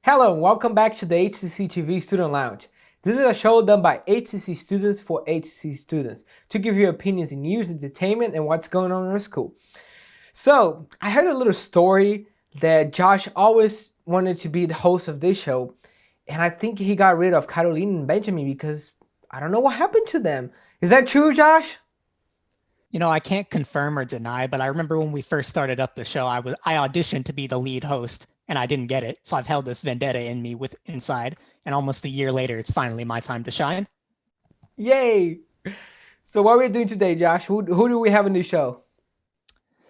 Hello and welcome back to the HCCTV Student Lounge. This is a show done by HCC students for HCC students to give you opinions in news, entertainment, and what's going on in our school. So, I heard a little story that Josh always wanted to be the host of this show, and I think he got rid of Caroline and Benjamin because I don't know what happened to them. Is that true, Josh? I can't confirm or deny, but I remember when we first started up the show, I auditioned to be the lead host and I didn't get it. So I've held this vendetta in me with inside, and almost a year later, it's finally my time to shine. Yay! So, what are we doing today, Josh? Who do we have in the show?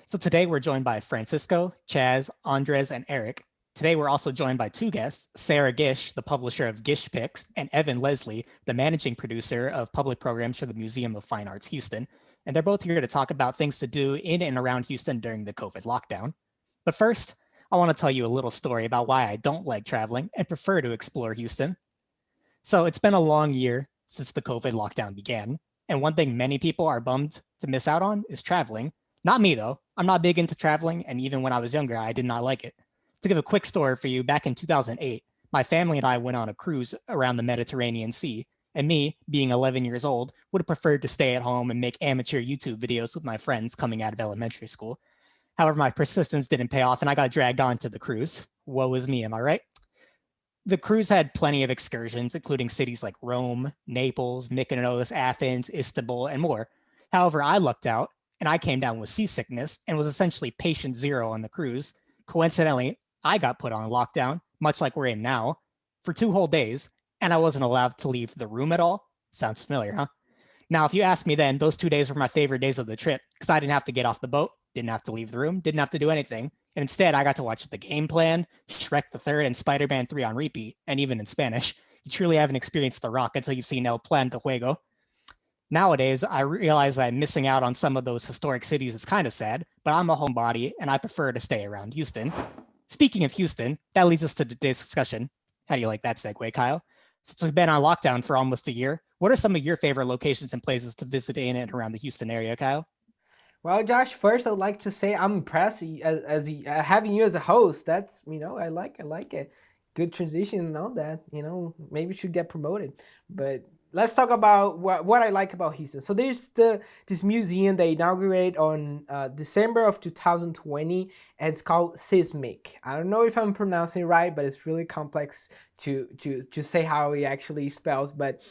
So today we're joined by Francisco, Chaz, Andres, and Eric. Today we're also joined by two guests, Sarah Gish, the publisher of Gish Picks, and Evan Leslie, the managing producer of public programs for the Museum of Fine Arts Houston. And they're both here to talk about things to do in and around Houston during the COVID lockdown. But first, I want to tell you a little story about why I don't like traveling and prefer to explore Houston. So it's been a long year since the COVID lockdown began. And one thing many people are bummed to miss out on is traveling. Not me, though. I'm not big into traveling. And even when I was younger, I did not like it. To give a quick story for you, back in 2008, my family and I went on a cruise around the Mediterranean Sea. And me, being 11 years old, would have preferred to stay at home and make amateur YouTube videos with my friends coming out of elementary school. However, my persistence didn't pay off and I got dragged onto the cruise. Woe is me, am I right? The cruise had plenty of excursions, including cities like Rome, Naples, Mykonos, Athens, Istanbul, and more. However, I lucked out and I came down with seasickness and was essentially patient zero on the cruise. Coincidentally, I got put on lockdown, much like we're in now, for 2 whole days, and I wasn't allowed to leave the room at all. Sounds familiar, huh? Now, if you ask me then, those 2 days were my favorite days of the trip because I didn't have to get off the boat, didn't have to leave the room, didn't have to do anything. And instead, I got to watch The Game Plan, Shrek the Third, and Spider-Man 3 on repeat, and even in Spanish. You truly haven't experienced The Rock until you've seen El Plan de Juego. Nowadays, I realize that missing out on some of those historic cities is kind of sad, but I'm a homebody and I prefer to stay around Houston. Speaking of Houston, that leads us to today's discussion. How do you like that segue, Kyle? Since we've been on lockdown for almost a year, what are some of your favorite locations and places to visit in and around the Houston area, Kyle? Well, Josh, first I'd like to say I'm impressed having you as a host. That's I like it. Good transition and all that. Maybe you should get promoted. But let's talk about what I like about Houston. So there's this museum they inaugurated on December of 2020, and it's called Seismic. I don't know if I'm pronouncing it right, but it's really complex to say how it actually spells. But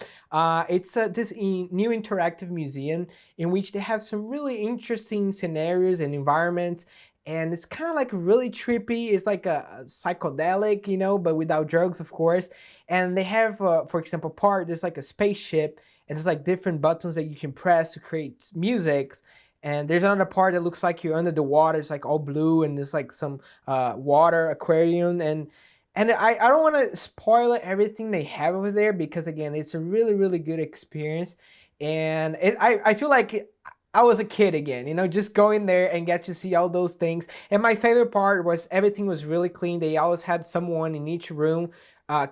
it's this new interactive museum in which they have some really interesting scenarios and environments, and it's kind of like really trippy. It's like a psychedelic, but without drugs, of course. And they have, for example, there's like a spaceship, and there's like different buttons that you can press to create music. And there's another part that looks like you're under the water. It's like all blue, and there's like some water aquarium, and I don't want to spoil everything they have over there because again, it's a really really good experience, and I feel like I was a kid again, just going there and get to see all those things. And my favorite part was everything was really clean. They always had someone in each room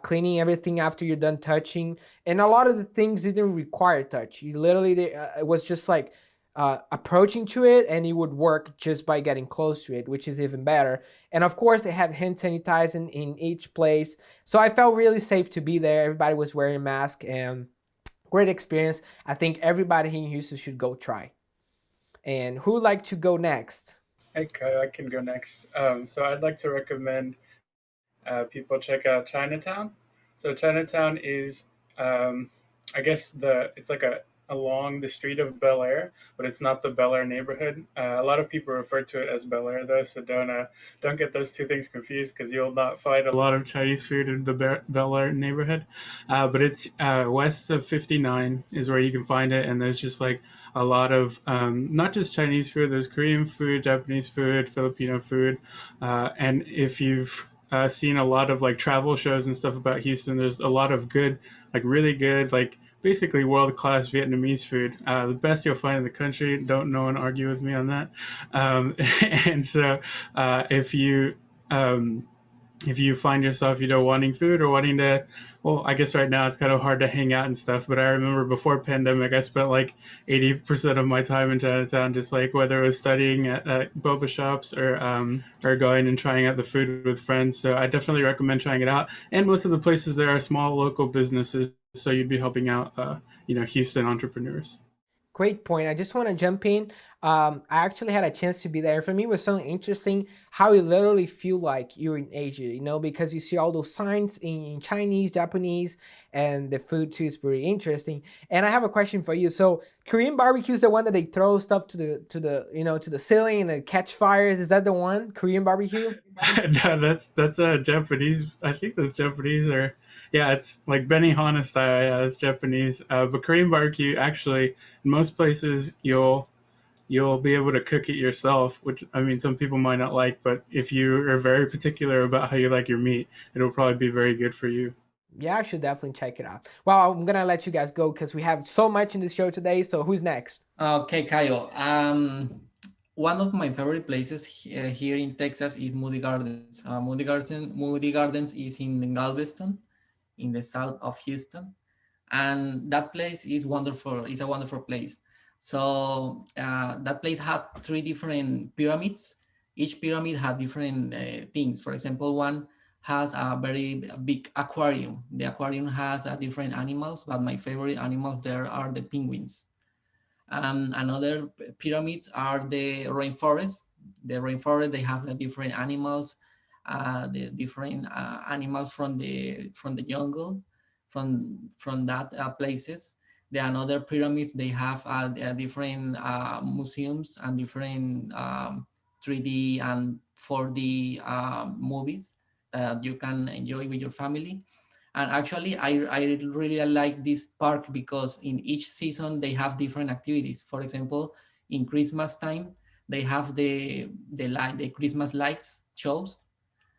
cleaning everything after you're done touching. And a lot of the things didn't require touch. You literally, it was just like approaching to it and it would work just by getting close to it, which is even better. And of course, they have hand sanitizing in each place. So I felt really safe to be there. Everybody was wearing a mask and great experience. I think everybody here in Houston should go try. And who would like to go next? Okay, I can go next. So I'd like to recommend people check out Chinatown. So Chinatown is, I guess it's like along the street of Bel Air, but it's not the Bel Air neighborhood. A lot of people refer to it as Bel Air though, so don't get those two things confused because you'll not find a lot of Chinese food in the Bel Air neighborhood. But it's west of 59 is where you can find it, and there's just like a lot of not just Chinese food. There's Korean food, Japanese food, Filipino food, and if you've seen a lot of like travel shows and stuff about Houston, there's a lot of good, like really good, like basically world class Vietnamese food. The best you'll find in the country. Don't no one argue with me on that. And so if you if you find yourself, wanting food or wanting to, well, I guess right now it's kind of hard to hang out and stuff, but I remember before pandemic, I spent like 80% of my time in Chinatown, just like whether it was studying at boba shops or going and trying out the food with friends. So I definitely recommend trying it out. And most of the places there are small local businesses. So you'd be helping out, Houston entrepreneurs. Great point. I just want to jump in. I actually had a chance to be there. For me, it was so interesting how you literally feel like you're in Asia, because you see all those signs in Chinese, Japanese, and the food too is very interesting. And I have a question for you. So Korean barbecue is the one that they throw stuff to the ceiling and they catch fires. Is that the one? Korean barbecue? No, that's Japanese. I think that's Japanese or yeah, it's like Benihana style. Yeah, that's Japanese. But Korean barbecue, actually, in most places you'll be able to cook it yourself. Which I mean, some people might not like, but if you are very particular about how you like your meat, it'll probably be very good for you. Yeah, I should definitely check it out. Well, I'm gonna let you guys go because we have so much in this show today. So who's next? Okay, Kyle. One of my favorite places here in Texas is Moody Gardens. Moody Gardens is in Galveston, in the south of Houston, and that place is wonderful. It's a wonderful place. So that place had three different pyramids. Each pyramid had different things. For example, one has a very big aquarium. The aquarium has different animals, but my favorite animals there are the penguins. Another pyramids are the rainforest. The rainforest, they have the different animals, the different animals from the jungle, from that places. The another pyramids, they have different museums and different 3D and 4D movies that you can enjoy with your family. And actually, I really like this park because in each season they have different activities. For example, in Christmas time, they have the Christmas lights shows,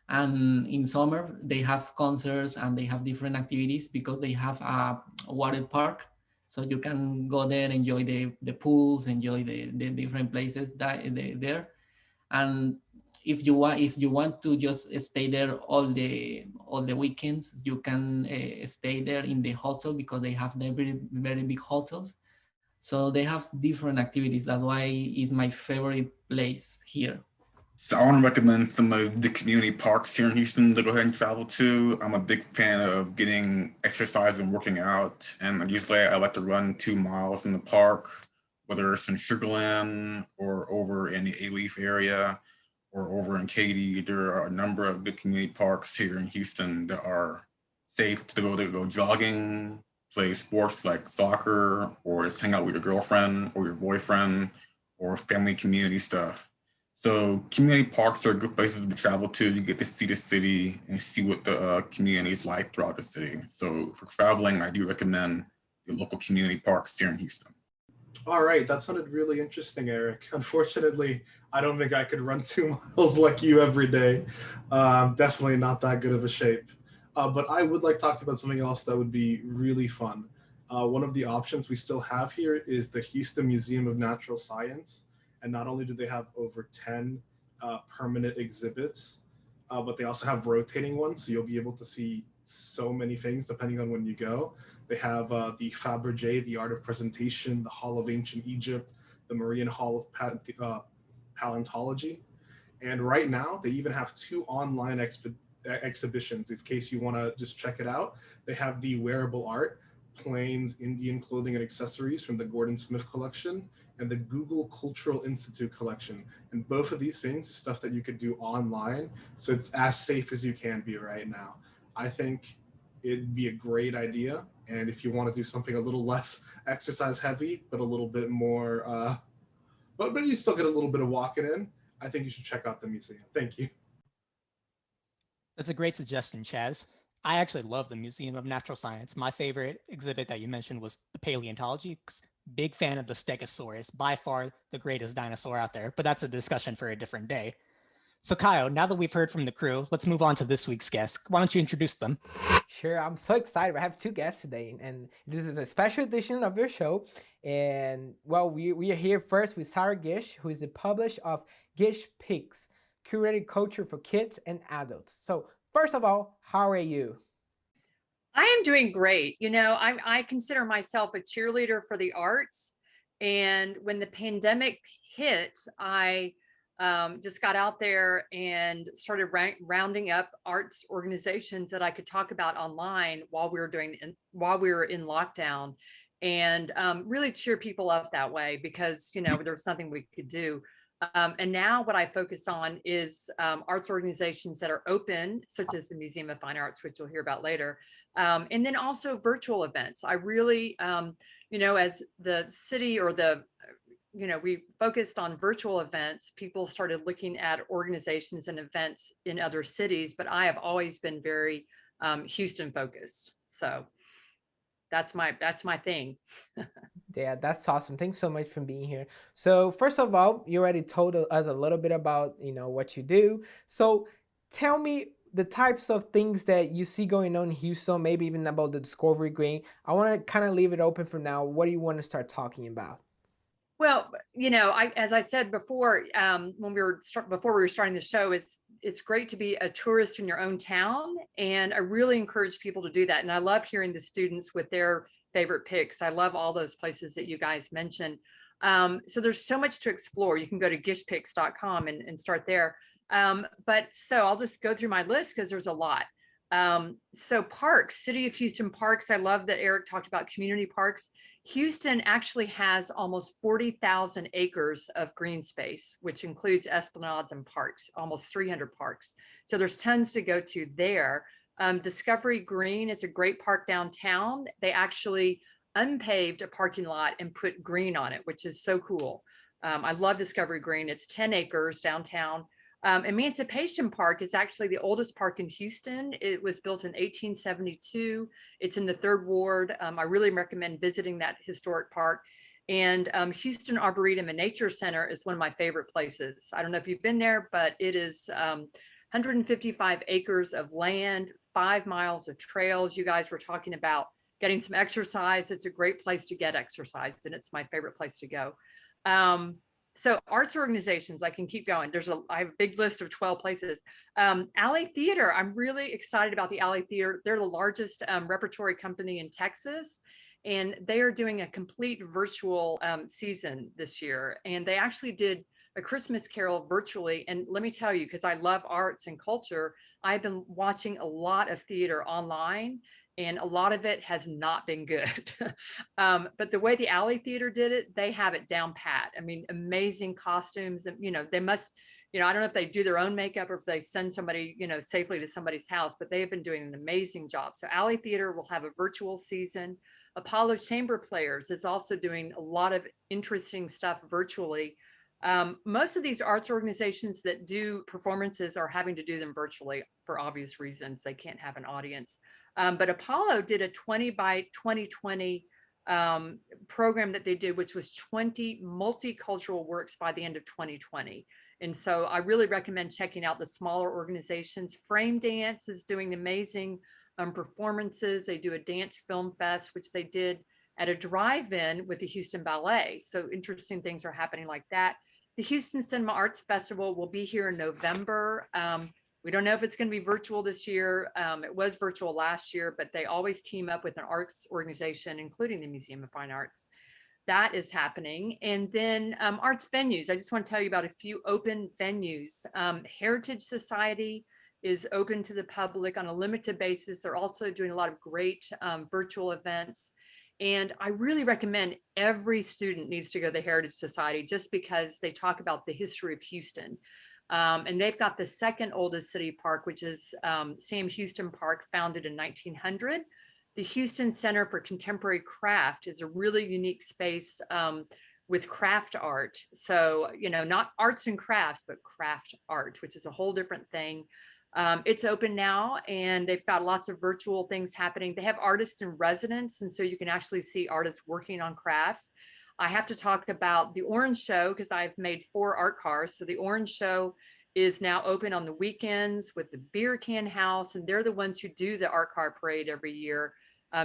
and in summer they have concerts and they have different activities because they have a water park, so you can go there, enjoy the pools, enjoy the different places there. And if you want to just stay there all the weekends, you can stay there in the hotel because they have the very very big hotels, so they have different activities. That's why it's my favorite place here. So I want to recommend some of the community parks here in Houston to go ahead and travel to. I'm a big fan of getting exercise and working out, and usually I like to run 2 miles in the park, whether it's in Sugarland or over in the A-Leaf area or over in Katy. There are a number of good community parks here in Houston that are safe to go jogging, play sports like soccer, or just hang out with your girlfriend or your boyfriend, or family community stuff. So community parks are good places to travel to. You get to see the city and see what the community is like throughout the city. So for traveling, I do recommend the local community parks here in Houston. All right, that sounded really interesting, Eric. Unfortunately, I don't think I could run 2 miles like you every day. Definitely not that good of a shape. But I would like to talk about something else that would be really fun. One of the options we still have here is the Hista Museum of Natural Science. And not only do they have over 10 permanent exhibits, but they also have rotating ones. So you'll be able to see so many things depending on when you go. They have the Fabergé, the Art of Presentation, the Hall of Ancient Egypt, the Marian Hall of Paleontology. And right now, they even have two online exhibitions in case you want to just check it out. They have the Wearable Art, Plains Indian Clothing and Accessories from the Gordon Smith Collection, and the Google Cultural Institute Collection. And both of these things are stuff that you could do online, so it's as safe as you can be right now. I think it'd be a great idea. And if you want to do something a little less exercise heavy, but a little bit more, but you still get a little bit of walking in, I think you should check out the museum. Thank you. That's a great suggestion, Chaz. I actually love the Museum of Natural Science. My favorite exhibit that you mentioned was the paleontology. Big fan of the Stegosaurus, by far the greatest dinosaur out there, but that's a discussion for a different day. So Kyle, now that we've heard from the crew, let's move on to this week's guest. Why don't you introduce them? Sure, I'm so excited. I have two guests today, and this is a special edition of your show. And well, we are here first with Sarah Gish, who is the publisher of Gish Picks, curated culture for kids and adults. So first of all, how are you? I am doing great. I consider myself a cheerleader for the arts. And when the pandemic hit, I just got out there and started rounding up arts organizations that I could talk about online while we were in lockdown, and really cheer people up that way, because there was nothing we could do. And now what I focus on is arts organizations that are open, such as the Museum of Fine Arts, which you'll hear about later. And then also virtual events. I really, as the city we focused on virtual events, people started looking at organizations and events in other cities, but I have always been very Houston focused. So that's my thing. Yeah, that's awesome. Thanks so much for being here. So first of all, you already told us a little bit about, what you do. So tell me the types of things that you see going on in Houston, maybe even about the Discovery Green. I want to kind of leave it open for now. What do you want to start talking about? Well, as I said before, before we were starting the show, it's great to be a tourist in your own town, and I really encourage people to do that. And I love hearing the students with their favorite picks. I love all those places that you guys mentioned. So there's so much to explore. You can go to gishpicks.com and start there. But so I'll just go through my list because there's a lot. So parks, City of Houston parks. I love that Eric talked about community parks. Houston actually has almost 40,000 acres of green space, which includes esplanades and parks, almost 300 parks. So there's tons to go to there. Discovery Green is a great park downtown. They actually unpaved a parking lot and put green on it, which is so cool. I love Discovery Green. It's 10 acres downtown. Emancipation Park is actually the oldest park in Houston. It was built in 1872. It's in the 3rd Ward. I really recommend visiting that historic park. And Houston Arboretum and Nature Center is one of my favorite places. I don't know if you've been there, but it is 155 acres of land, 5 miles of trails. You guys were talking about getting some exercise. It's a great place to get exercise, and it's my favorite place to go. So arts organizations, I can keep going. I have a big list of 12 places. Alley Theater, I'm really excited about the Alley Theater. They're the largest repertory company in Texas, and they are doing a complete virtual season this year. And they actually did a Christmas Carol virtually. And let me tell you, because I love arts and culture, I've been watching a lot of theater online, and a lot of it has not been good. But the way the Alley Theater did it, they have it down pat. I mean, amazing costumes. And, they must, I don't know if they do their own makeup or if they send somebody, safely to somebody's house, but they have been doing an amazing job. So Alley Theater will have a virtual season. Apollo Chamber Players is also doing a lot of interesting stuff virtually. Most of these arts organizations that do performances are having to do them virtually for obvious reasons. They can't have an audience. But Apollo did a 20 by 2020 program that they did, which was 20 multicultural works by the end of 2020. And so I really recommend checking out the smaller organizations. Frame Dance is doing amazing performances. They do a dance film fest, which they did at a drive-in with the Houston Ballet. So interesting things are happening like that. The Houston Cinema Arts Festival will be here in November. We don't know if it's going to be virtual this year. It was virtual last year, but they always team up with an arts organization, including the Museum of Fine Arts. That is happening. And then arts venues. I just want to tell you about a few open venues. Heritage Society is open to the public on a limited basis. They're also doing a lot of great virtual events. And I really recommend every student needs to go to the Heritage Society, just because they talk about the history of Houston. And they've got the 2nd oldest city park, which is Sam Houston Park, founded in 1900. The Houston Center for Contemporary Craft is a really unique space with craft art. So, not arts and crafts, but craft art, which is a whole different thing. It's open now, and they've got lots of virtual things happening. They have artists in residence, and so you can actually see artists working on crafts. I have to talk about the Orange Show, because I've made 4 art cars. So the Orange Show is now open on the weekends with the Beer Can House, and they're the ones who do the art car parade every year.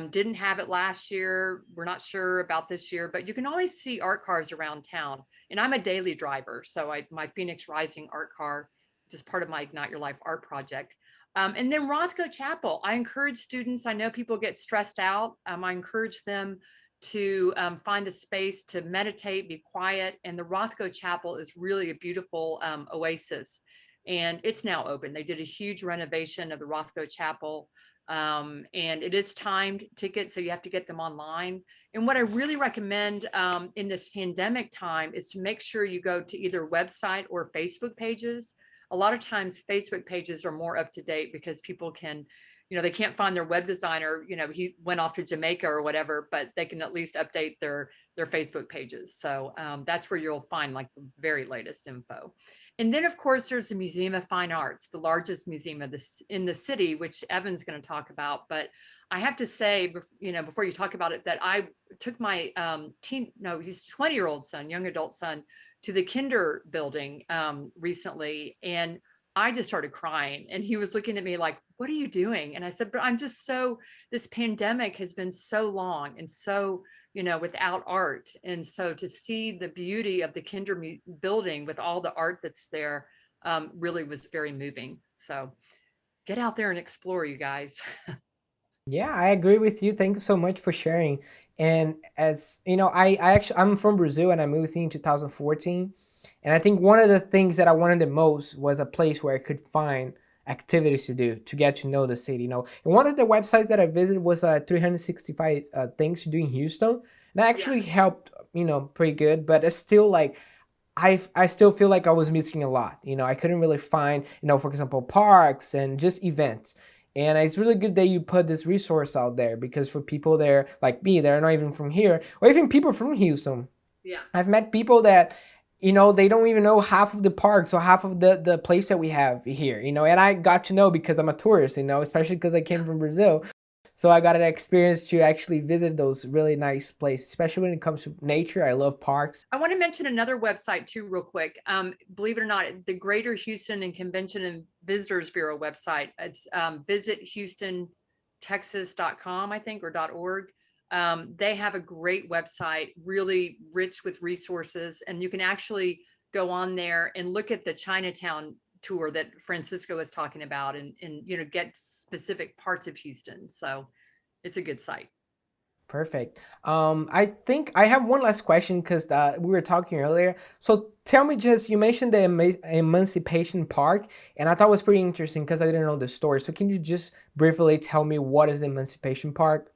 Didn't have it last year. We're not sure about this year, but you can always see art cars around town. And I'm a daily driver, so my Phoenix Rising art car, just part of my Ignite Your Life art project. And then Rothko Chapel, I encourage students, I know people get stressed out. I encourage them to find a space to meditate, be quiet. And the Rothko Chapel is really a beautiful oasis. And it's now open. They did a huge renovation of the Rothko Chapel. And it is timed tickets, so you have to get them online. And what I really recommend in this pandemic time is to make sure you go to either website or Facebook pages. A lot of times Facebook pages are more up to date because people can, they can't find their web designer, he went off to Jamaica or whatever, but they can at least update their Facebook pages. So that's where you'll find like the very latest info. And then of course there's the Museum of Fine Arts, the largest museum of this in the city, which Evan's going to talk about. But I have to say, before you talk about it, that I took my he's 20-year-old son, young adult son, to the Kinder building recently, and I just started crying, and he was looking at me like, what are you doing? And I said, but I'm just this pandemic has been so long and so, without art. And so to see the beauty of the Kinder building with all the art that's there really was very moving. So get out there and explore, you guys. Yeah, I agree with you. Thank you so much for sharing. And as you know, I'm from Brazil and I moved here in 2014. And I think one of the things that I wanted the most was a place where I could find activities to do to get to know the city. And one of the websites that I visited was 365 things to do in Houston. And that actually helped, pretty good. But it's still like I still feel like I was missing a lot. I couldn't really find, for example, parks and just events. And it's really good that you put this resource out there, because for people there like me, they're not even from here, or even people from Houston. Yeah. I've met people that, they don't even know half of the parks or half of the place that we have here, and I got to know because I'm a tourist, especially because I came from Brazil. So I got an experience to actually visit those really nice places, especially when it comes to nature. I love parks. I want to mention another website too, real quick. Believe it or not, the Greater Houston and Convention and Visitors Bureau website. It's visithoustontexas.com, I think, or .org. They have a great website, really rich with resources, and you can actually go on there and look at the Chinatown tour that Francisco was talking about, and get specific parts of Houston. So it's a good site. Perfect. I think I have one last question, because we were talking earlier. So tell me, you mentioned the Emancipation Park, and I thought it was pretty interesting because I didn't know the story. So can you just briefly tell me what is the Emancipation Park?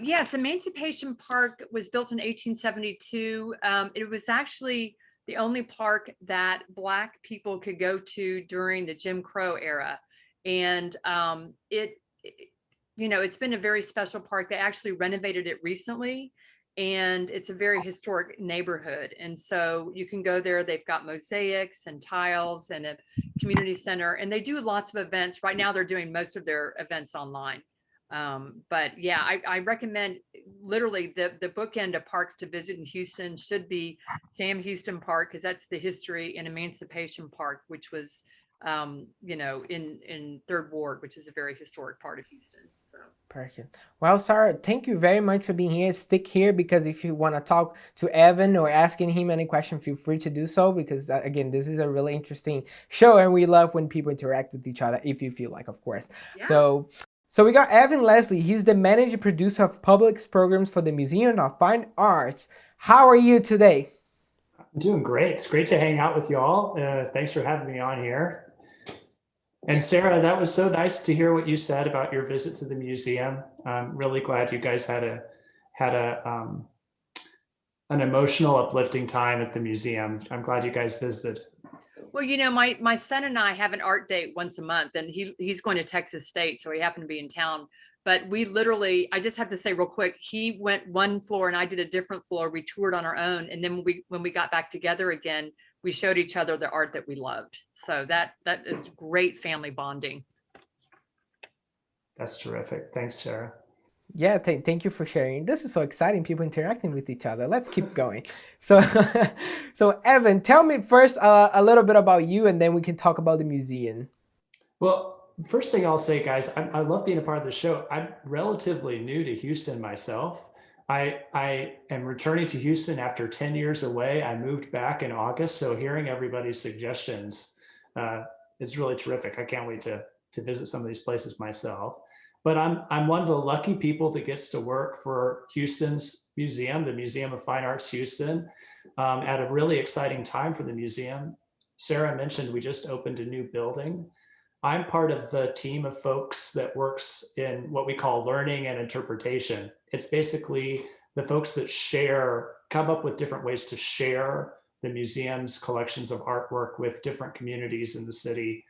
Yes, Emancipation Park was built in 1872. It was actually the only park that Black people could go to during the Jim Crow era. And it's been a very special park. They actually renovated it recently, and it's a very historic neighborhood. And so you can go there. They've got mosaics and tiles and a community center, and they do lots of events. Right now, they're doing most of their events online. But yeah, I recommend literally the bookend of parks to visit in Houston should be Sam Houston Park, because that's the history, and Emancipation Park, which was, in Third Ward, which is a very historic part of Houston. So. Perfect. Well, Sarah, thank you very much for being here. Stick here, because if you want to talk to Evan or asking him any question, feel free to do so, because again, this is a really interesting show, and we love when people interact with each other, if you feel like, of course. Yeah. So we got Evan Leslie. He's the managing producer of public programs for the Museum of Fine Arts. How are you today? I'm doing great. It's great to hang out with you all. Thanks for having me on here. And Sarah, that was so nice to hear what you said about your visit to the museum. I'm really glad you guys had an emotional, uplifting time at the museum. I'm glad you guys visited. Well, my son and I have an art date once a month, and he's going to Texas State, so he happened to be in town. But we literally, I just have to say real quick, he went one floor and I did a different floor. We toured on our own, and then when we got back together again, we showed each other the art that we loved. So that is great family bonding. That's terrific. Thanks, Sarah. Yeah, thank you for sharing. This is so exciting, people interacting with each other. Let's keep going. So, so Evan, tell me first a little bit about you, and then we can talk about the museum. Well, first thing I'll say, guys, I love being a part of the show. I'm relatively new to Houston myself. I am returning to Houston after 10 years away. I moved back in August, so hearing everybody's suggestions is really terrific. I can't wait to to visit some of these places myself. But I'm one of the lucky people that gets to work for Houston's museum, the Museum of Fine Arts Houston, at a really exciting time for the museum. Sarah mentioned we just opened a new building. I'm part of the team of folks that works in what we call learning and interpretation. It's basically the folks that come up with different ways to share the museum's collections of artwork with different communities in the city,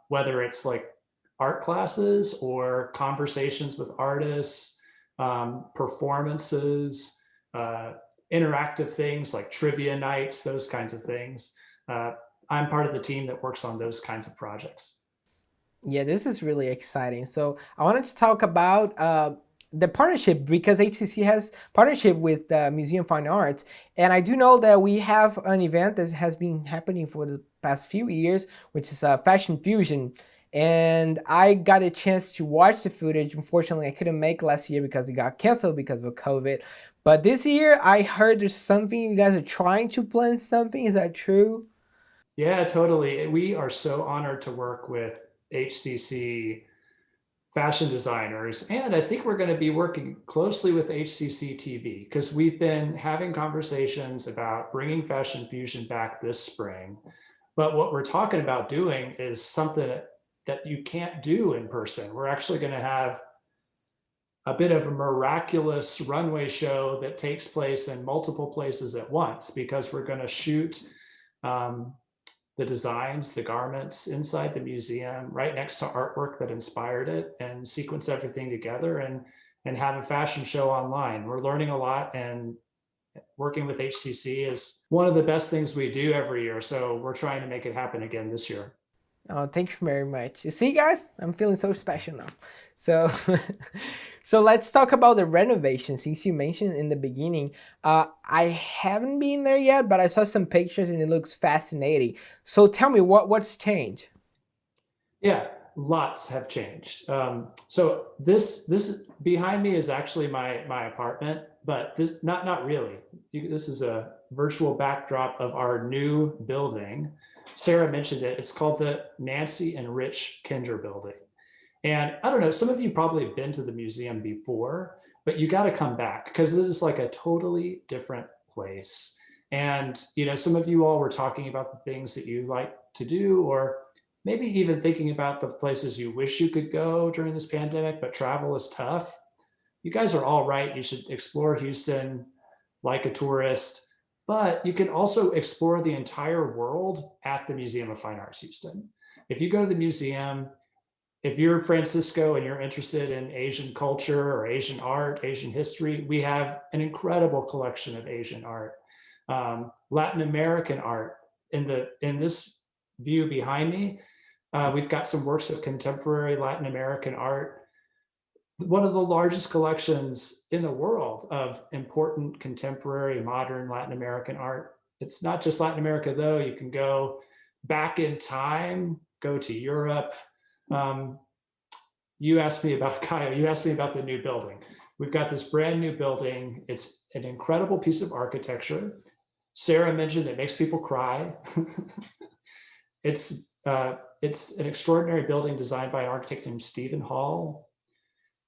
whether it's like art classes or conversations with artists, performances, interactive things like trivia nights, those kinds of things. I'm part of the team that works on those kinds of projects. Yeah, this is really exciting. So I wanted to talk about the partnership, because HCC has partnership with Museum of Fine Arts. And I do know that we have an event that has been happening for the past few years, which is Fashion Fusion. And I got a chance to watch the footage. Unfortunately, I couldn't make last year because it got canceled because of COVID. But this year, I heard there's something, you guys are trying to plan something. Is that true? Yeah, totally. We are so honored to work with HCC fashion designers. And I think we're going to be working closely with HCCTV because we've been having conversations about bringing Fashion Fusion back this spring. But what we're talking about doing is something that you can't do in person. We're actually going to have a bit of a miraculous runway show that takes place in multiple places at once, because we're going to shoot the designs, the garments inside the museum right next to artwork that inspired it, and sequence everything together and have a fashion show online. We're learning a lot, and working with HCC is one of the best things we do every year. So we're trying to make it happen again this year. Oh, thank you very much. You see, guys, I'm feeling so special now. So, so let's talk about the renovation. Since you mentioned in the beginning, I haven't been there yet, but I saw some pictures and it looks fascinating. So tell me, what's changed? Yeah, lots have changed. So this behind me is actually my apartment, but this not really. This is a virtual backdrop of our new building. Sarah mentioned it. It's called the Nancy and Rich Kinder Building. And I don't know, some of you probably have been to the museum before, but you got to come back because it is like a totally different place. And, you know, some of you all were talking about the things that you like to do, or maybe even thinking about the places you wish you could go during this pandemic, but travel is tough. You guys are all right. You should explore Houston like a tourist. But you can also explore the entire world at the Museum of Fine Arts Houston. If you go to the museum, if you're Francisco and you're interested in Asian culture or Asian art, Asian history, we have an incredible collection of Asian art. Latin American art. In this view behind me, we've got some works of contemporary Latin American art. One of the largest collections in the world of important contemporary modern Latin American art. It's not just Latin America though. You can go back in time, go to Europe. You asked me about Caio, you asked me about the new building. We've got this brand new building. It's an incredible piece of architecture. Sarah mentioned it makes people cry. It's an extraordinary building designed by an architect named Stephen Hall.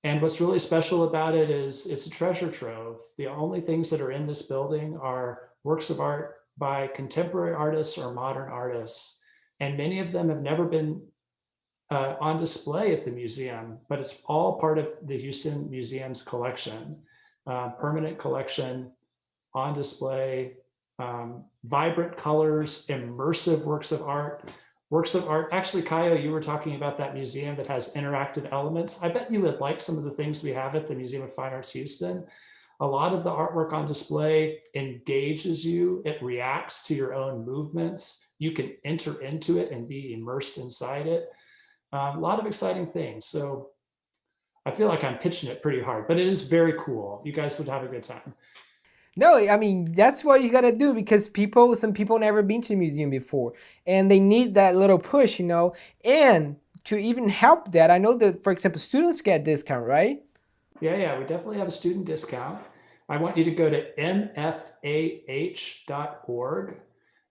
And what's really special about it is it's a treasure trove. The only things that are in this building are works of art by contemporary artists or modern artists. And many of them have never been on display at the museum, but it's all part of the Houston Museum's collection, permanent collection, on display, vibrant colors, immersive works of art. Actually, Caio, you were talking about that museum that has interactive elements. I bet you would like some of the things we have at the Museum of Fine Arts Houston. A lot of the artwork on display engages you. It reacts to your own movements. You can enter into it and be immersed inside it. A lot of exciting things. So I feel like I'm pitching it pretty hard, but it is very cool. You guys would have a good time. No, I mean, that's what you gotta do, because some people never been to the museum before and they need that little push, you know. And to even help that, I know that, for example, students get discount, right? Yeah, we definitely have a student discount. I want you to go to mfah.org.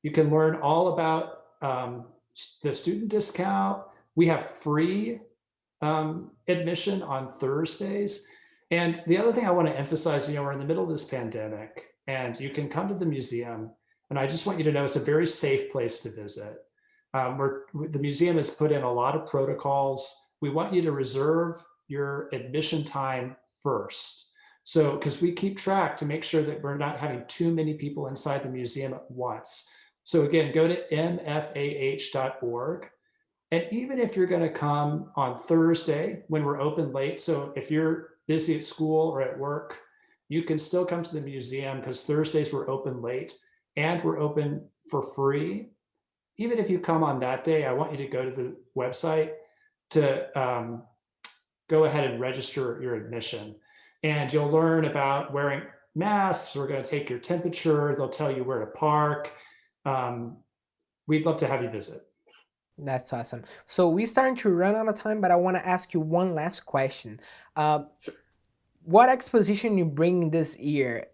You can learn all about the student discount, We have free admission on Thursdays. And the other thing I want to emphasize, we're in the middle of this pandemic and you can come to the museum. And I just want you to know it's a very safe place to visit. The museum has put in a lot of protocols. We want you to reserve your admission time first. So, because we keep track to make sure that we're not having too many people inside the museum at once. So again, go to mfah.org. And even if you're going to come on Thursday when we're open late, so if you're busy at school or at work, you can still come to the museum because Thursdays we're open late and we're open for free. Even if you come on that day, I want you to go to the website to go ahead and register your admission. And you'll learn about wearing masks. We're going to take your temperature. They'll tell you where to park. We'd love to have you visit. That's awesome. So we're starting to run out of time, but I want to ask you one last question. What exposition you bring this year?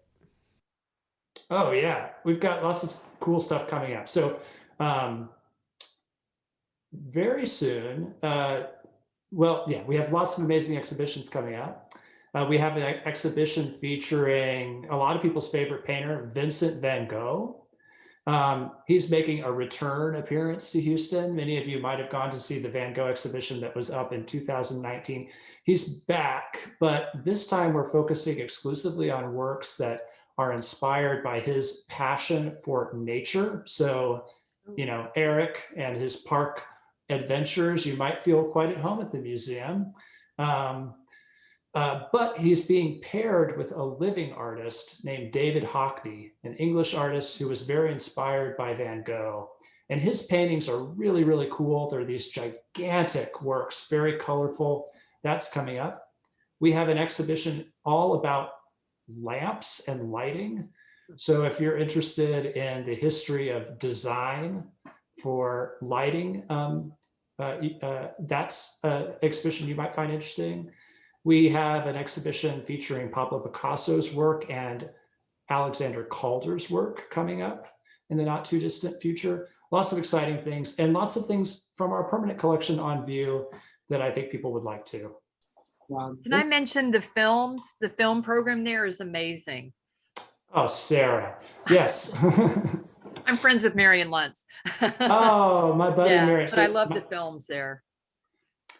Oh yeah, we've got lots of cool stuff coming up. So very soon, we have lots of amazing exhibitions coming up. We have an exhibition featuring a lot of people's favorite painter, Vincent van Gogh. He's making a return appearance to Houston. Many of you might have gone to see the Van Gogh exhibition that was up in 2019. He's back, but this time we're focusing exclusively on works that are inspired by his passion for nature. So, Eric and his park adventures, you might feel quite at home at the museum. But he's being paired with a living artist named David Hockney, an English artist who was very inspired by Van Gogh. And his paintings are really, really cool. They're these gigantic works, very colorful. That's coming up. We have an exhibition all about lamps and lighting. So if you're interested in the history of design for lighting, that's an exhibition you might find interesting. We have an exhibition featuring Pablo Picasso's work and Alexander Calder's work coming up in the not too distant future. Lots of exciting things and lots of things from our permanent collection on view that I think people would like to. Wow. Can I mention the films? The film program there is amazing. Oh, Sarah. Yes. I'm friends with Marion Luntz. Oh, my buddy Marion. But I love the films there.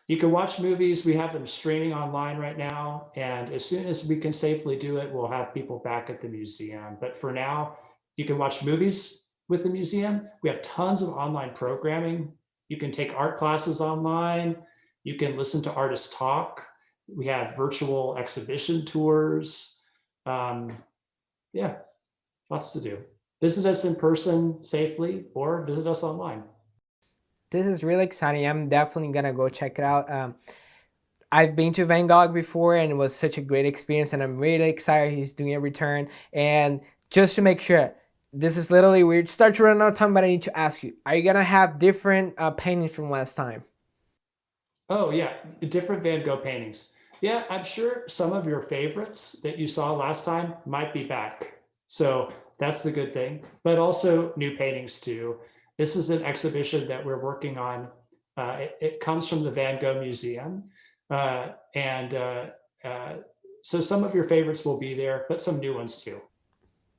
You can watch movies. We have them streaming online right now. And as soon as we can safely do it, we'll have people back at the museum. But for now, you can watch movies with the museum. We have tons of online programming. You can take art classes online. You can listen to artists talk. We have virtual exhibition tours. Yeah, lots to do. Visit us in person safely or visit us online. This is really exciting. I'm definitely gonna go check it out. I've been to Van Gogh before and it was such a great experience, and I'm really excited he's doing a return. And just to make sure, this is literally weird, start to run out of time, but I need to ask you, are you gonna have different paintings from last time? Oh yeah, different Van Gogh paintings. Yeah, I'm sure some of your favorites that you saw last time might be back. So that's the good thing, but also new paintings too. This is an exhibition that we're working on. It comes from the Van Gogh Museum. So some of your favorites will be there, but some new ones too.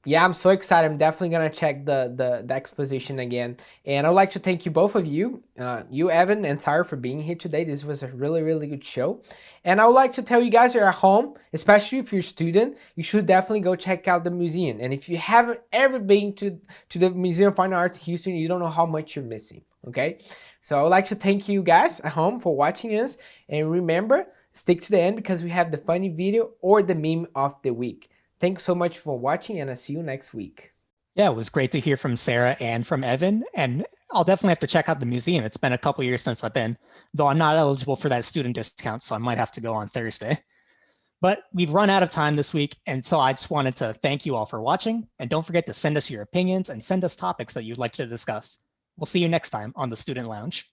Yeah, I'm so excited. I'm definitely gonna check the exposition again. And I'd like to thank you, both of you, you, Evan, and Sarah, for being here today. This was a really, really good show. And I would like to tell you guys, you're at home, especially if you're a student, you should definitely go check out the museum. And if you haven't ever been to the Museum of Fine Arts in Houston, you don't know how much you're missing, okay? So I would like to thank you guys at home for watching us. And remember, stick to the end because we have the funny video or the meme of the week. Thanks so much for watching, and I'll see you next week. Yeah, it was great to hear from Sarah and from Evan, and I'll definitely have to check out the museum. It's been a couple years since I've been, though I'm not eligible for that student discount, so I might have to go on Thursday. But we've run out of time this week, and so I just wanted to thank you all for watching, and don't forget to send us your opinions and send us topics that you'd like to discuss. We'll see you next time on the Student Lounge.